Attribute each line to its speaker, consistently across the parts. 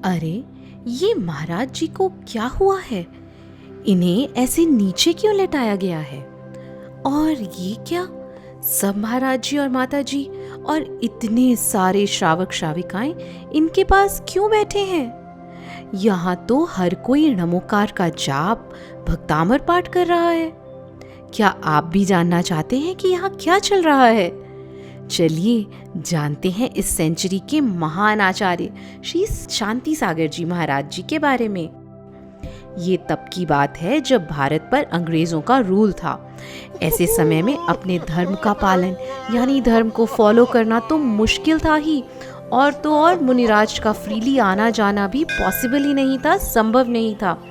Speaker 1: अरे, ये महाराज जी को क्या हुआ है? इन्हें ऐसे नीचे क्यों लेटाया गया है? और ये क्या, सब महाराज जी और माता जी और इतने सारे श्रावक श्राविकाएं इनके पास क्यों बैठे हैं? यहाँ तो हर कोई नमोकार का जाप, भक्तामर पाठ कर रहा है। क्या आप भी जानना चाहते हैं कि यहाँ क्या चल रहा है? चलिए जानते हैं इस सेंचुरी के महान आचार्य श्री शांति सागर जी महाराज जी के बारे में। ये तब की बात है जब भारत पर अंग्रेजों का रूल था। ऐसे समय में अपने धर्म का पालन यानी धर्म को फॉलो करना तो मुश्किल था ही, और तो और मुनिराज का फ्रीली आना जाना भी पॉसिबल ही नहीं था, संभव नहीं था।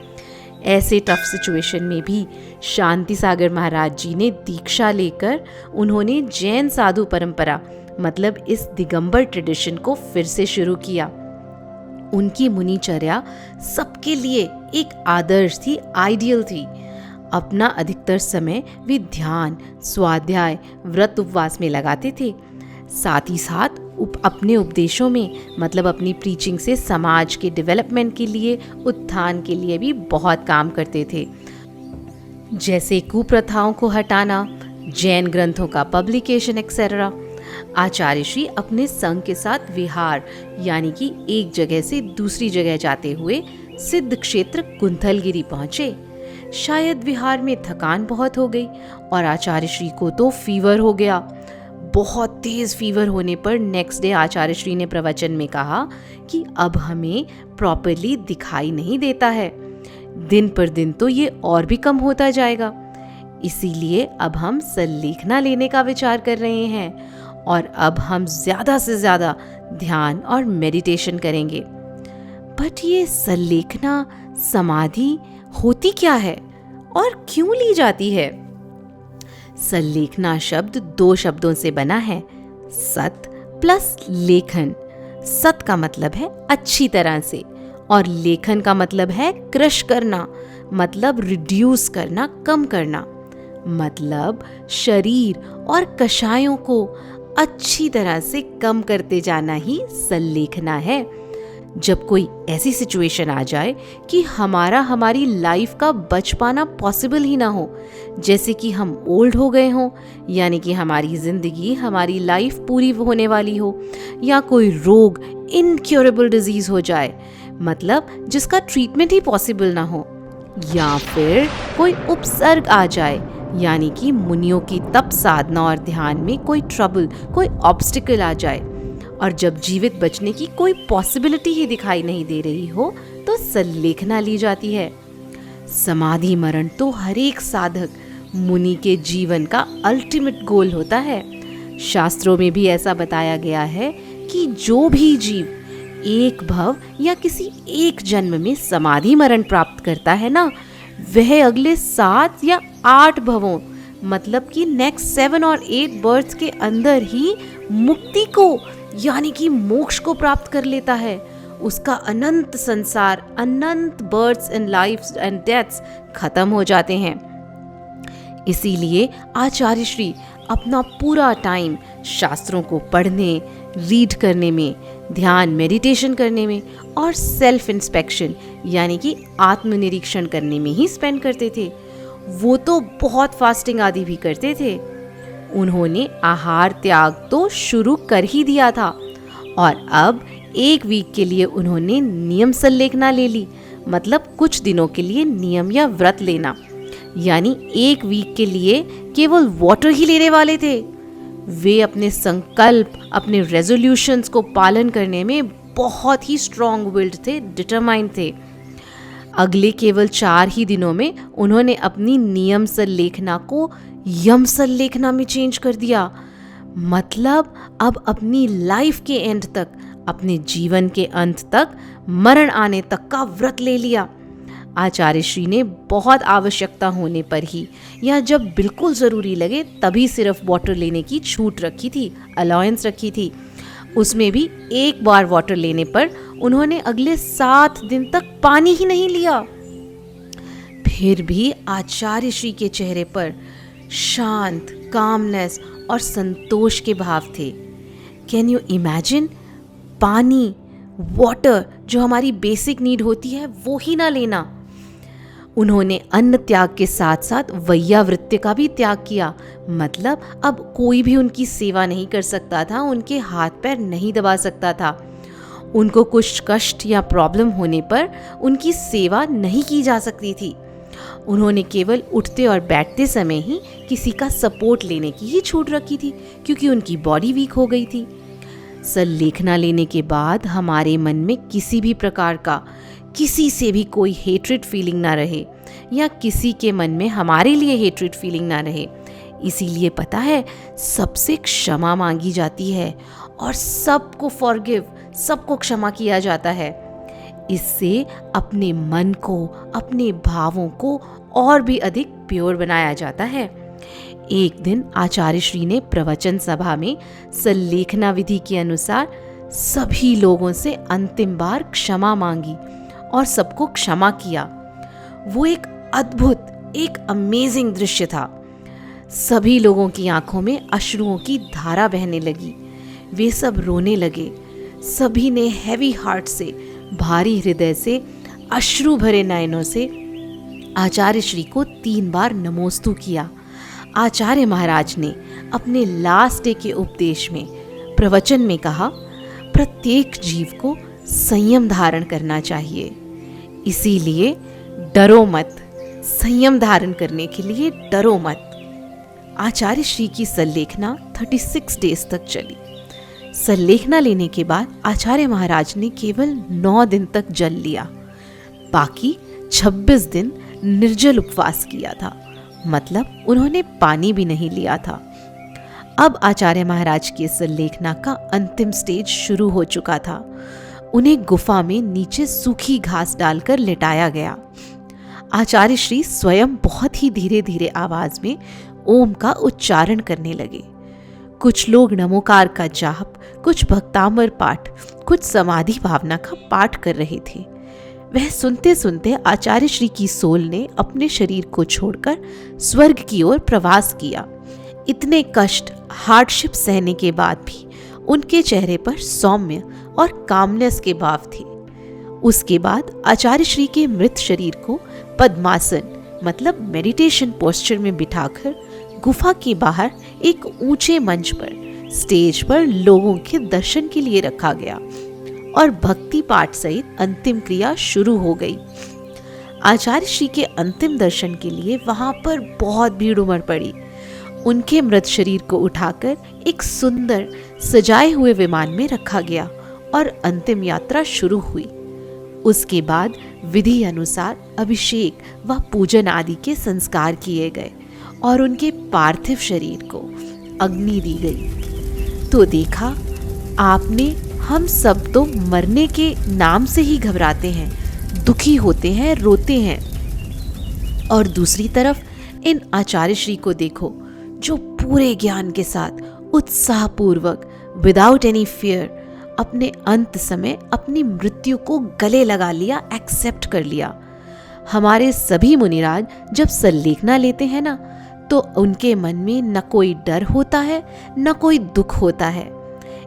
Speaker 1: ऐसे टफ सिचुएशन में भी शांति सागर महाराज जी ने दीक्षा लेकर उन्होंने जैन साधु परंपरा मतलब इस दिगंबर ट्रेडिशन को फिर से शुरू किया। उनकी मुनिचर्या सबके लिए एक आदर्श थी, आइडियल थी। अपना अधिकतर समय वे ध्यान, स्वाध्याय, व्रत उपवास में लगाते थे। साथ ही साथ अपने उपदेशों में मतलब अपनी प्रीचिंग से समाज के डेवलपमेंट के लिए, उत्थान के लिए भी बहुत काम करते थे। जैसे कुप्रथाओं को हटाना, जैन ग्रंथों का पब्लिकेशन एक्सेट्रा। आचार्य श्री अपने संघ के साथ विहार यानी कि एक जगह से दूसरी जगह जाते हुए सिद्ध क्षेत्र कुंथलगिरी पहुंचे। शायद विहार में थकान बहुत हो गई और आचार्य श्री को तो फीवर हो गया। बहुत तेज फीवर होने पर नेक्स्ट डे आचार्य श्री ने प्रवचन में कहा कि अब हमें प्रॉपरली दिखाई नहीं देता है, दिन पर दिन तो ये और भी कम होता जाएगा। इसीलिए अब हम सल्लेखना लेने का विचार कर रहे हैं और अब हम ज़्यादा से ज़्यादा ध्यान और मेडिटेशन करेंगे। बट ये सल्लेखना, समाधि होती क्या है और क्यों ली जाती है? सल्लेखना शब्द दो शब्दों से बना है, सत प्लस लेखन। सत का मतलब है अच्छी तरह से और लेखन का मतलब है क्रश करना, मतलब रिड्यूस करना, कम करना। मतलब शरीर और कषायों को अच्छी तरह से कम करते जाना ही सल्लेखना है। जब कोई ऐसी सिचुएशन आ जाए कि हमारी लाइफ का बच पाना पॉसिबल ही ना हो, जैसे कि हम ओल्ड हो गए हों, यानी कि हमारी जिंदगी, हमारी लाइफ पूरी होने वाली हो, या कोई रोग, इनक्योरेबल डिजीज हो जाए, मतलब जिसका ट्रीटमेंट ही पॉसिबल ना हो, या फिर कोई उपसर्ग आ जाए, यानी कि मुनियों की तप साधना और ध्यान में कोई ट्रबल, कोई ऑब्स्टिकल आ जाए, और जब जीवित बचने की कोई पॉसिबिलिटी ही दिखाई नहीं दे रही हो तो सल्लेखना ली जाती है। समाधि मरण तो हर एक साधक मुनि के जीवन का अल्टीमेट गोल होता है। शास्त्रों में भी ऐसा बताया गया है कि जो भी जीव एक भव या किसी एक जन्म में समाधि मरण प्राप्त करता है ना, वह अगले 7 या 8 भवों मतलब कि नेक्स्ट 7 और 8 बर्थ के अंदर ही मुक्ति को यानी कि मोक्ष को प्राप्त कर लेता है। उसका अनंत संसार, अनंत births and lifes and deaths खत्म हो जाते हैं। इसीलिए आचार्य श्री अपना पूरा टाइम शास्त्रों को पढ़ने, रीड करने में, ध्यान मेडिटेशन करने में और सेल्फ इंस्पेक्शन यानी कि आत्मनिरीक्षण करने में ही स्पेंड करते थे। वो तो बहुत फास्टिंग आदि भी करते थे। उन्होंने आहार त्याग तो शुरू कर ही दिया था और अब 1 वीक के लिए उन्होंने नियम सल्लेखना ले ली, मतलब कुछ दिनों के लिए नियम या व्रत लेना, यानी 1 वीक के लिए केवल वाटर ही लेने वाले थे। वे अपने संकल्प, अपने रेजोल्यूशंस को पालन करने में बहुत ही स्ट्रॉन्ग विल्ड थे, डिटरमाइंड थे। अगले केवल 4 ही दिनों में उन्होंने अपनी नियम सल्लेखना को यम सल्लेखना में चेंज कर दिया। मतलब अब अपनी लाइफ के एंड तक, अपने जीवन के अंत तक, मरण आने तक का व्रत ले लिया। आचार्य श्री ने बहुत आवश्यकता होने पर ही या जब बिल्कुल ज़रूरी लगे तभी सिर्फ वाटर लेने की छूट रखी थी, अलाउंस रखी थी। उसमें भी 1 बार वाटर लेने पर उन्होंने अगले 7 दिन तक पानी ही नहीं लिया। फिर भी आचार्य श्री के चेहरे पर शांत, कामनेस और संतोष के भाव थे। Can you imagine? पानी, वाटर जो हमारी बेसिक नीड होती है वो ही ना लेना। उन्होंने अन्न त्याग के साथ साथ वैयावृत्य का भी त्याग किया, मतलब अब कोई भी उनकी सेवा नहीं कर सकता था, उनके हाथ पैर नहीं दबा सकता था। उनको कुछ कष्ट या प्रॉब्लम होने पर उनकी सेवा नहीं की जा सकती थी। उन्होंने केवल उठते और बैठते समय ही किसी का सपोर्ट लेने की ही छूट रखी थी, क्योंकि उनकी बॉडी वीक हो गई थी। संलेखना लेने के बाद हमारे मन में किसी भी प्रकार का किसी से भी कोई हेट्रेड फीलिंग ना रहे, या किसी के मन में हमारे लिए हेट्रेड फीलिंग ना रहे। इसीलिए पता है, सबसे क्षमा मांगी जाती है और सबको फॉरगिव, सबको क्षमा किया जाता है। इससे अपने मन को, अपने भावों को और भी अधिक प्योर बनाया जाता है। एक दिन आचार्य श्री ने प्रवचन सभा में संलेखना विधि के अनुसार सभी लोगों से अंतिम बार क्षमा मांगी और सबको क्षमा किया। वो एक अद्भुत, एक अमेजिंग दृश्य था। सभी लोगों की आंखों में अश्रुओं की धारा बहने लगी, वे सब रोने लगे। सभी ने हैवी हार्ट से, भारी हृदय से, अश्रु भरे नयनों से आचार्य श्री को 3 बार नमोस्तु किया। आचार्य महाराज ने अपने लास्ट डे के उपदेश में, प्रवचन में कहा, प्रत्येक जीव को संयम धारण करना चाहिए, इसीलिए डरो मत। संयम धारण करने के लिए डरो मत। आचार्य श्री की संलेखना 36 डेज तक चली। संलेखना लेने के बाद आचार्य महाराज ने केवल 9 दिन तक जल लिया, बाकी 26 दिन निर्जल उपवास किया था, मतलब उन्होंने पानी भी नहीं लिया था। अब आचार्य महाराज की संलेखना का अंतिम स्टेज शुरू हो चुका था। उन्हें गुफा में नीचे सूखी घास डालकर लिटाया गया। आचार्य श्री स्वयं बहुत ही धीरे धीरे आवाज में ओम का उच्चारण करने लगे। कुछ लोग नमोकार का जाप, कुछ भक्तामर पाठ, कुछ समाधि भावना का पाठ कर रहे थे। वह सुनते सुनते आचार्य श्री की सोल ने अपने शरीर को छोड़कर स्वर्ग की ओर प्रवास किया। इतने कष्ट, हार्डशिप सहने के बाद भी उनके चेहरे पर सौम्य और कामनेस के भाव थे। उसके बाद आचार्य श्री के मृत शरीर को पद्मासन, मतलब मेडिटेशन पोस्चर में बिठाकर गुफा के बाहर एक ऊंचे मंच पर, स्टेज पर लोगों के दर्शन के लिए रखा गया और भक्ति पाठ सहित अंतिम क्रिया शुरू हो गई। आचार्य श्री के अंतिम दर्शन के लिए वहां पर बहुत भीड़ उमड़ पड़ी। उनके मृत शरीर को उठाकर एक सुंदर सजाए हुए विमान में रखा गया और अंतिम यात्रा शुरू हुई। उसके बाद विधि अनुसार अभिषेक व पूजन आदि के संस्कार किए गए और उनके पार्थिव शरीर को अग्नि दी गई। तो देखा आपने, हम सब तो मरने के नाम से ही घबराते हैं, दुखी होते हैं, रोते हैं, और दूसरी तरफ इन आचार्य श्री को देखो जो पूरे ज्ञान के साथ उत्साहपूर्वक, विदाउट एनी फियर, अपने अंत समय अपनी मृत्यु को गले लगा लिया, एक्सेप्ट कर लिया। हमारे सभी मुनिराज जब संलेखना लेते हैं ना, तो उनके मन में न कोई डर होता है, न कोई दुख होता है।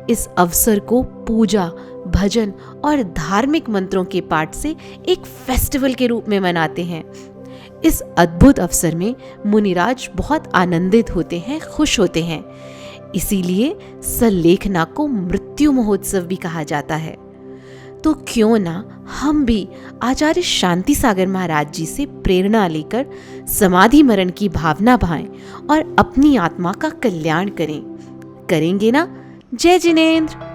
Speaker 1: इस अवसर को पूजा, भजन और धार्मिक मंत्रों के पाठ से एक फेस्टिवल के रूप में मनाते हैं। इस अद्भुत अवसर में मुनिराज बहुत आनंदित होते हैं, खुश होते हैं। इसीलिए संलेखना को मृत्यु महोत्सव भी कहा जाता है। तो क्यों ना हम भी आचार्य शांति सागर महाराज जी से प्रेरणा लेकर समाधि मरण की भावना भाएं और अपनी आत्मा का कल्याण करें। करेंगे ना? जय जिनेंद्र।